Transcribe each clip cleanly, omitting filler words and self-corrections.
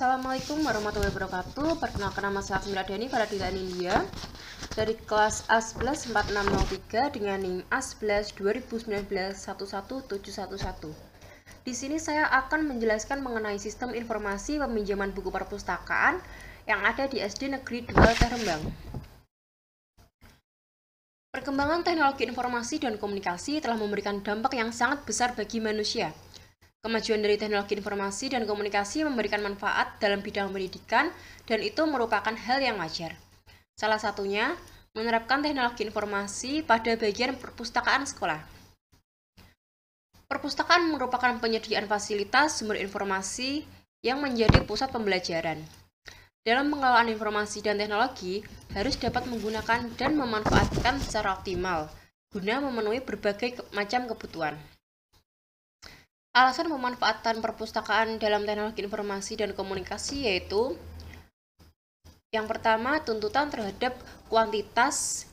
Assalamualaikum warahmatullahi wabarakatuh. Perkenalkan, nama saya Asmiradani Faradila Nindya dari kelas A11 4603 dengan NIM A11 2019 11711. Di sini saya akan menjelaskan mengenai sistem informasi peminjaman buku perpustakaan yang ada di SD Negeri 2 Terembang. Perkembangan teknologi informasi dan komunikasi telah memberikan dampak yang sangat besar bagi manusia. Kemajuan dari teknologi informasi dan komunikasi memberikan manfaat dalam bidang pendidikan, dan itu merupakan hal yang wajar. Salah satunya, menerapkan teknologi informasi pada bagian perpustakaan sekolah. Perpustakaan merupakan penyediaan fasilitas sumber informasi yang menjadi pusat pembelajaran. Dalam pengelolaan informasi dan teknologi, harus dapat menggunakan dan memanfaatkan secara optimal, guna memenuhi berbagai macam kebutuhan. Alasan pemanfaatan perpustakaan dalam teknologi informasi dan komunikasi yaitu: yang pertama, tuntutan terhadap kuantitas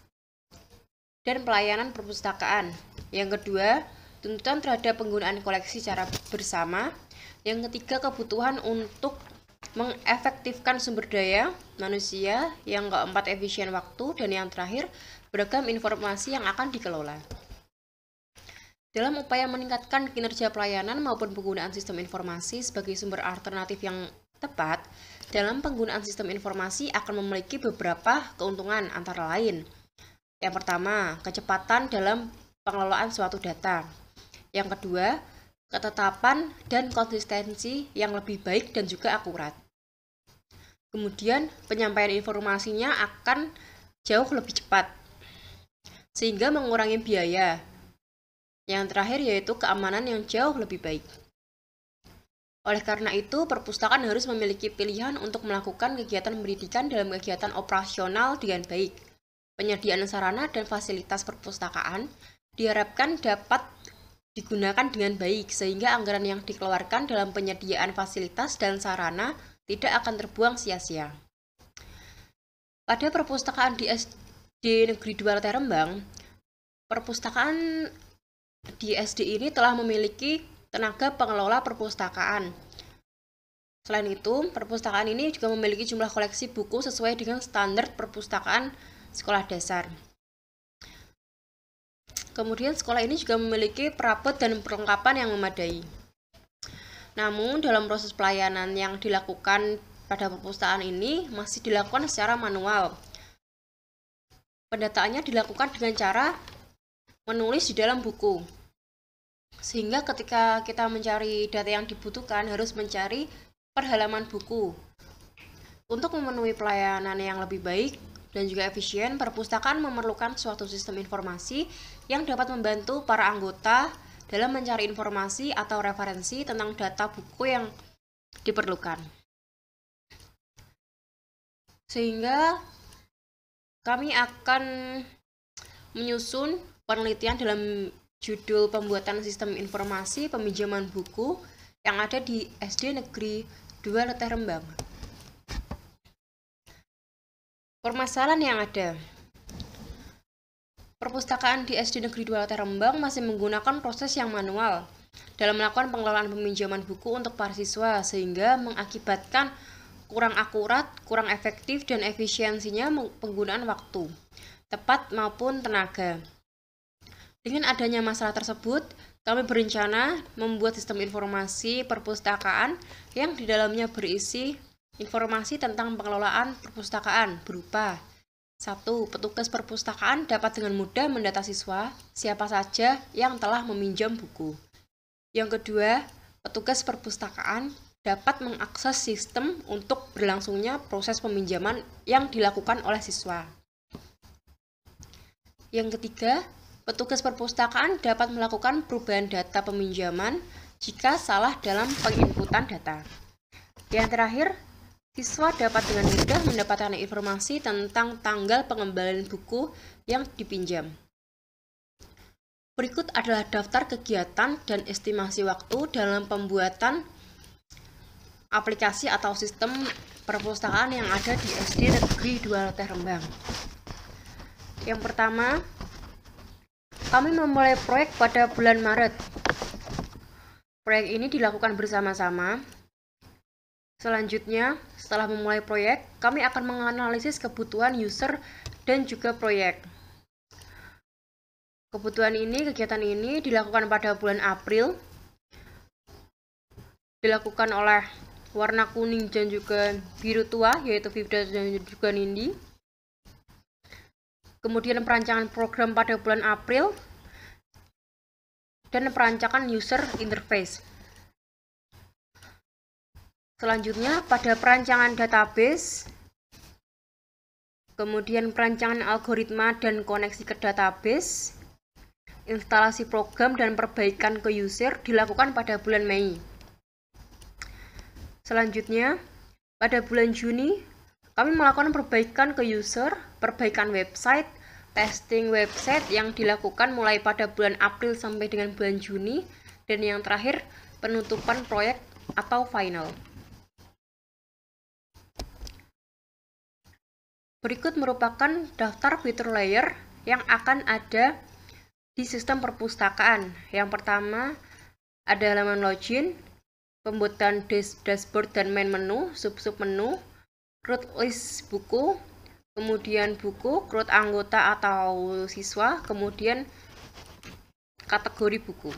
dan pelayanan perpustakaan. Yang kedua, tuntutan terhadap penggunaan koleksi secara bersama. Yang ketiga, kebutuhan untuk mengefektifkan sumber daya manusia. Yang keempat, efisien waktu. Dan yang terakhir, beragam informasi yang akan dikelola. Dalam upaya meningkatkan kinerja pelayanan maupun penggunaan sistem informasi sebagai sumber alternatif yang tepat, dalam penggunaan sistem informasi akan memiliki beberapa keuntungan, antara lain: yang pertama, kecepatan dalam pengelolaan suatu data. Yang kedua, ketetapan dan konsistensi yang lebih baik dan juga akurat. Kemudian, penyampaian informasinya akan jauh lebih cepat, sehingga mengurangi biaya. Yang terakhir yaitu keamanan yang jauh lebih baik. Oleh karena itu, perpustakaan harus memiliki pilihan untuk melakukan kegiatan pendidikan dalam kegiatan operasional dengan baik. Penyediaan sarana dan fasilitas perpustakaan diharapkan dapat digunakan dengan baik, sehingga anggaran yang dikeluarkan dalam penyediaan fasilitas dan sarana tidak akan terbuang sia-sia. Pada perpustakaan di SD Negeri 2 Terembang, perpustakaan di SD ini telah memiliki tenaga pengelola perpustakaan. Selain itu, perpustakaan ini juga memiliki jumlah koleksi buku sesuai dengan standar perpustakaan sekolah dasar. Kemudian, sekolah ini juga memiliki perabot dan perlengkapan yang memadai. Namun, dalam proses pelayanan yang dilakukan pada perpustakaan ini masih dilakukan secara manual. Pendataannya dilakukan dengan cara menulis di dalam buku, sehingga ketika kita mencari data yang dibutuhkan harus mencari per halaman buku. Untuk memenuhi pelayanan yang lebih baik dan juga efisien, perpustakaan memerlukan suatu sistem informasi yang dapat membantu para anggota dalam mencari informasi atau referensi tentang data buku yang diperlukan. Sehingga kami akan menyusun penelitian dalam judul pembuatan sistem informasi peminjaman buku yang ada di SD Negeri 2 Terembang. Permasalahan yang ada: perpustakaan di SD Negeri 2 Terembang masih menggunakan proses yang manual dalam melakukan pengelolaan peminjaman buku untuk para siswa, sehingga mengakibatkan kurang akurat, kurang efektif, dan efisiensinya penggunaan waktu, tepat maupun tenaga. Dengan adanya masalah tersebut, kami berencana membuat sistem informasi perpustakaan yang di dalamnya berisi informasi tentang pengelolaan perpustakaan berupa: 1. Petugas perpustakaan dapat dengan mudah mendata siswa siapa saja yang telah meminjam buku. Yang kedua, petugas perpustakaan dapat mengakses sistem untuk berlangsungnya proses peminjaman yang dilakukan oleh siswa. Yang ketiga, petugas perpustakaan dapat melakukan perubahan data peminjaman jika salah dalam penginputan data. Yang terakhir, siswa dapat dengan mudah mendapatkan informasi tentang tanggal pengembalian buku yang dipinjam. Berikut adalah daftar kegiatan dan estimasi waktu dalam pembuatan aplikasi atau sistem perpustakaan yang ada di SD Negeri 2 Terembang. Yang pertama, kami memulai proyek pada bulan Maret. Proyek ini dilakukan bersama-sama Selanjutnya, setelah memulai proyek, kami akan menganalisis kebutuhan user dan juga proyek. Kegiatan ini dilakukan pada bulan April, dilakukan oleh warna kuning dan juga biru tua, yaitu Vivda dan juga Nindi. Kemudian perancangan program pada bulan April, dan perancangan user interface. Selanjutnya, pada perancangan database, kemudian perancangan algoritma dan koneksi ke database, instalasi program dan perbaikan ke user dilakukan pada bulan Mei. Selanjutnya, pada bulan Juni, kami melakukan perbaikan ke user, perbaikan website, testing website yang dilakukan mulai pada bulan April sampai dengan bulan Juni, dan yang terakhir, penutupan proyek atau final. Berikut merupakan daftar fitur layer yang akan ada di sistem perpustakaan. Yang pertama, ada halaman login, pembuatan dashboard dan main menu, sub-sub menu, root list buku, kemudian buku, root anggota atau siswa, kemudian kategori buku.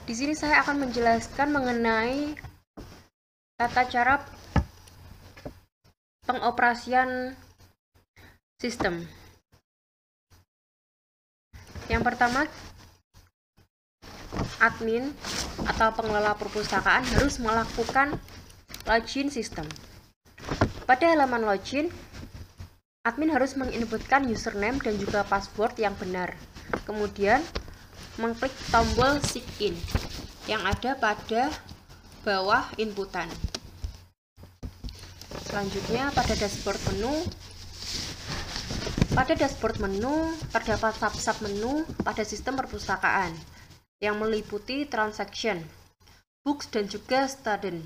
Di sini saya akan menjelaskan mengenai tata cara pengoperasian sistem. Yang pertama, admin atau pengelola perpustakaan harus melakukan login sistem. Pada halaman login, admin harus menginputkan username dan juga password yang benar. Kemudian, mengklik tombol sign-in yang ada pada bawah inputan. Selanjutnya, pada dashboard menu terdapat sub-sub menu pada sistem perpustakaan yang meliputi transaction, books, dan juga student.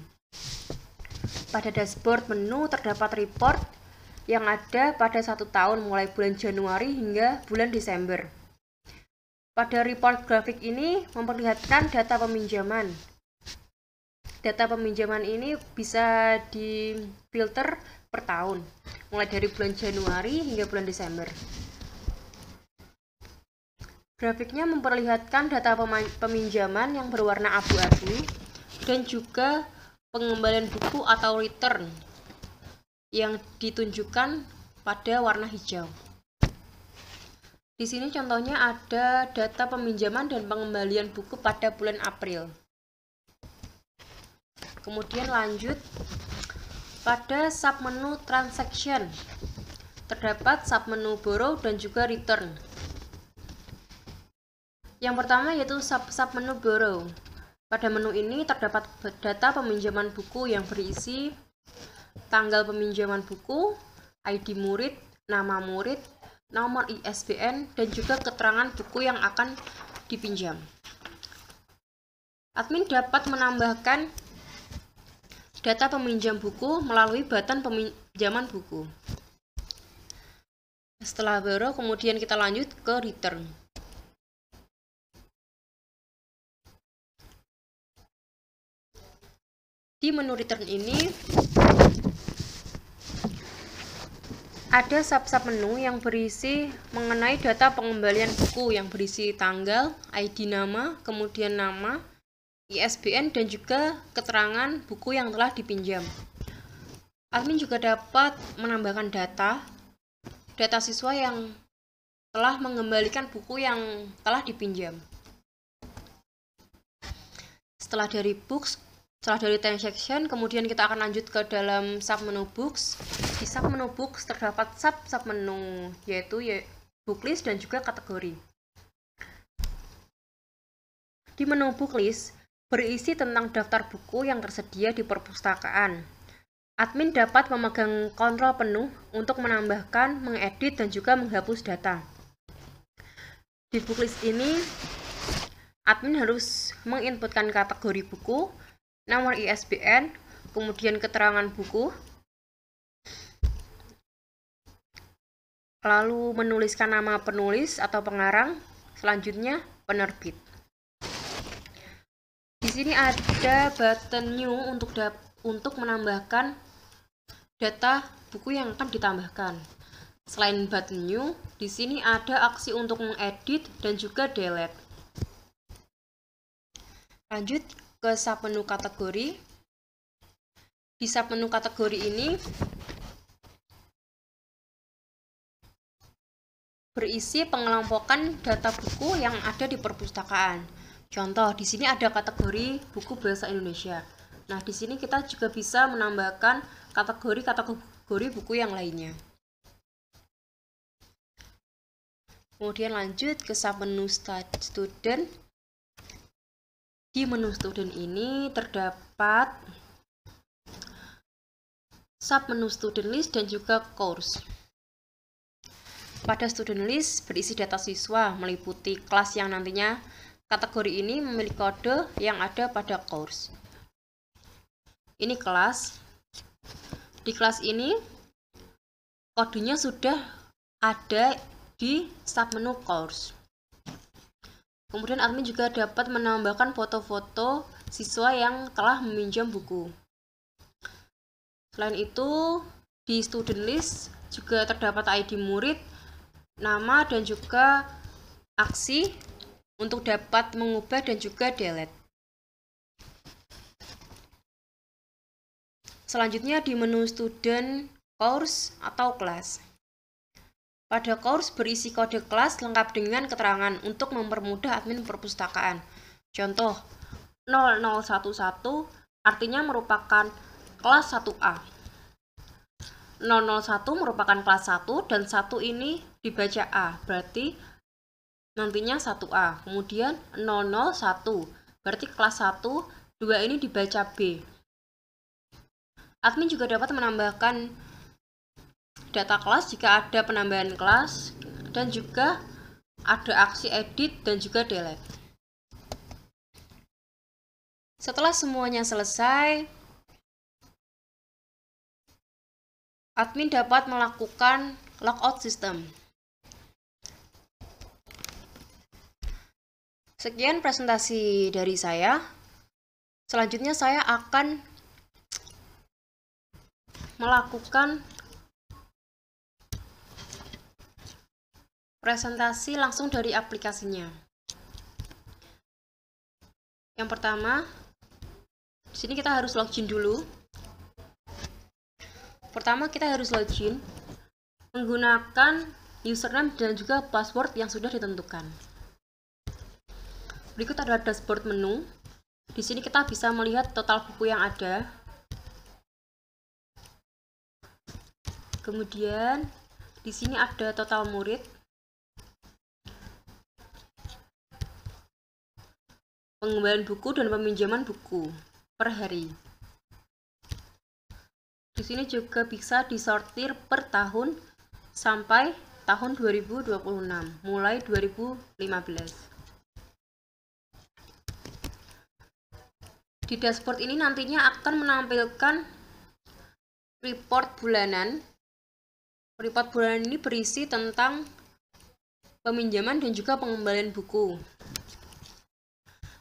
Pada dashboard menu terdapat report yang ada pada 1 tahun mulai bulan Januari hingga bulan Desember. Pada report grafik ini memperlihatkan data peminjaman. Data peminjaman ini bisa difilter per tahun, mulai dari bulan Januari hingga bulan Desember. Grafiknya memperlihatkan data peminjaman yang berwarna abu-abu dan juga pengembalian buku atau return yang ditunjukkan pada warna hijau. Di sini contohnya ada data peminjaman dan pengembalian buku pada bulan April. Kemudian lanjut, pada submenu transaction terdapat submenu borrow dan juga return. Yang pertama yaitu submenu borrow. Pada menu ini terdapat data peminjaman buku yang berisi tanggal peminjaman buku, ID murid, nama murid, nomor ISBN, dan juga keterangan buku yang akan dipinjam. Admin dapat menambahkan data peminjam buku melalui button peminjaman buku. Setelah borrow, kemudian kita lanjut ke return. Di menu return ini ada sub-sub menu yang berisi mengenai data pengembalian buku yang berisi tanggal, ID nama, kemudian nama, ISBN, dan juga keterangan buku yang telah dipinjam. Admin juga dapat menambahkan data siswa yang telah mengembalikan buku yang telah dipinjam. Setelah dari transaction, kemudian kita akan lanjut ke dalam submenu books. Di submenu books terdapat sub-menu yaitu booklist dan juga kategori. Di menu booklist berisi tentang daftar buku yang tersedia di perpustakaan. Admin dapat memegang kontrol penuh untuk menambahkan, mengedit, dan juga menghapus data. Di booklist ini, admin harus menginputkan kategori buku, nomor ISBN, kemudian keterangan buku, lalu menuliskan nama penulis atau pengarang, selanjutnya penerbit. Di sini ada button new untuk menambahkan data buku yang akan ditambahkan. Selain button new, di sini ada aksi untuk mengedit dan juga delete. Lanjut ke submenu kategori. Di submenu kategori ini berisi pengelompokan data buku yang ada di perpustakaan. Contoh, di sini ada kategori buku bahasa Indonesia. Nah, di sini kita juga bisa menambahkan kategori buku yang lainnya. Kemudian lanjut ke submenu student. Di menu student ini terdapat submenu student list dan juga course. Pada student list berisi data siswa meliputi kelas yang nantinya kategori ini memiliki kode yang ada pada course. Ini kelas. Di kelas ini kodenya sudah ada di submenu course. Kemudian admin juga dapat menambahkan foto-foto siswa yang telah meminjam buku. Selain itu, di student list juga terdapat ID murid, nama, dan juga aksi untuk dapat mengubah dan juga delete. Selanjutnya di menu student, course, atau kelas. Pada course berisi kode kelas lengkap dengan keterangan untuk mempermudah admin perpustakaan. Contoh, 0011 artinya merupakan kelas 1A. 001 merupakan kelas 1 dan 1 ini dibaca A, berarti nantinya 1A. Kemudian 001 berarti kelas 1, 2 ini dibaca B. Admin juga dapat menambahkan data kelas jika ada penambahan kelas dan juga ada aksi edit dan juga delete. Setelah semuanya selesai, admin dapat melakukan logout sistem. Sekian presentasi dari saya. Selanjutnya saya akan melakukan presentasi langsung dari aplikasinya. Yang pertama, di sini kita harus login dulu. Pertama kita harus login menggunakan username dan juga password yang sudah ditentukan. Berikut adalah dashboard menu. Di sini kita bisa melihat total buku yang ada. Kemudian di sini ada total murid. Pengembalian buku dan peminjaman buku per hari. Di sini juga bisa disortir per tahun sampai tahun 2026, mulai 2015. Di dashboard ini nantinya akan menampilkan report bulanan. Report bulanan ini berisi tentang peminjaman dan juga pengembalian buku.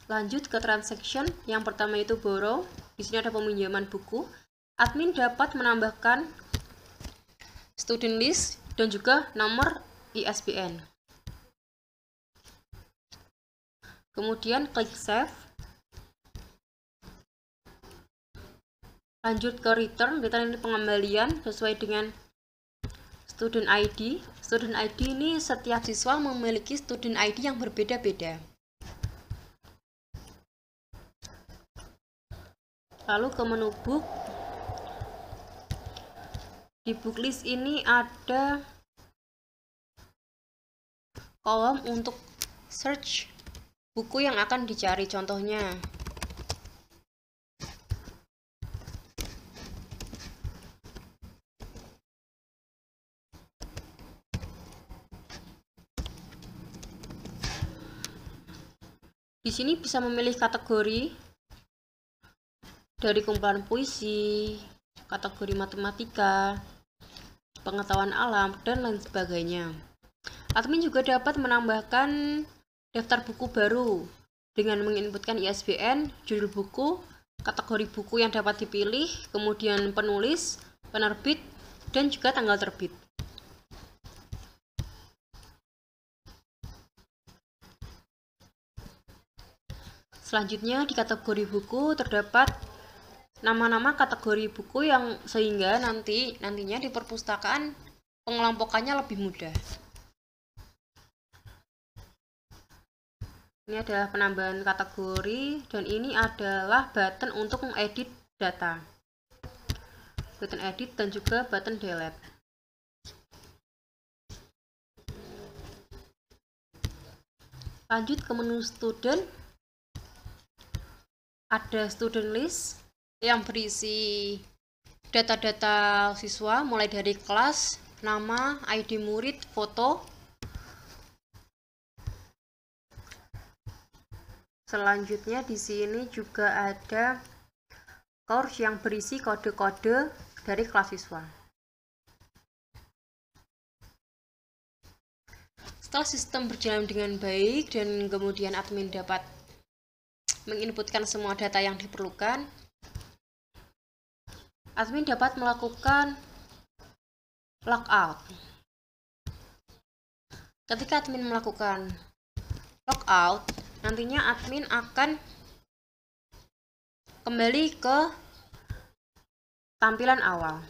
Lanjut ke transaction. Yang pertama itu borrow. Di sini ada peminjaman buku. Admin dapat menambahkan student list dan juga nomor ISBN. Kemudian klik save. Lanjut ke return. Return ini pengembalian sesuai dengan student ID. Student ID ini setiap siswa memiliki student ID yang berbeda-beda. Lalu ke menu book. Di book list ini ada kolom untuk search buku yang akan dicari, contohnya di sini bisa memilih kategori dari kumpulan puisi, kategori matematika, pengetahuan alam, dan lain sebagainya. Admin juga dapat menambahkan daftar buku baru dengan menginputkan ISBN, judul buku, kategori buku yang dapat dipilih, kemudian penulis, penerbit, dan juga tanggal terbit. Selanjutnya di kategori buku terdapat nama-nama kategori buku yang sehingga nantinya di perpustakaan pengelompokannya lebih mudah. Ini adalah penambahan kategori dan ini adalah button untuk mengedit data. Button edit dan juga button delete. Lanjut ke menu student. Ada student list yang berisi data-data siswa mulai dari kelas, nama, ID murid, foto. Selanjutnya di sini juga ada course yang berisi kode-kode dari kelas siswa. Setelah sistem berjalan dengan baik dan kemudian admin dapat menginputkan semua data yang diperlukan, admin dapat melakukan logout. Ketika admin melakukan logout, nantinya admin akan kembali ke tampilan awal.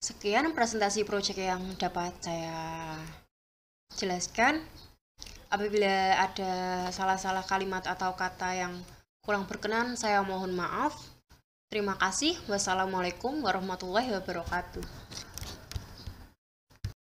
Sekian presentasi proyek yang dapat saya jelaskan. Apabila ada salah-salah kalimat atau kata yang kurang berkenan, saya mohon maaf. Terima kasih. Wassalamualaikum warahmatullahi wabarakatuh.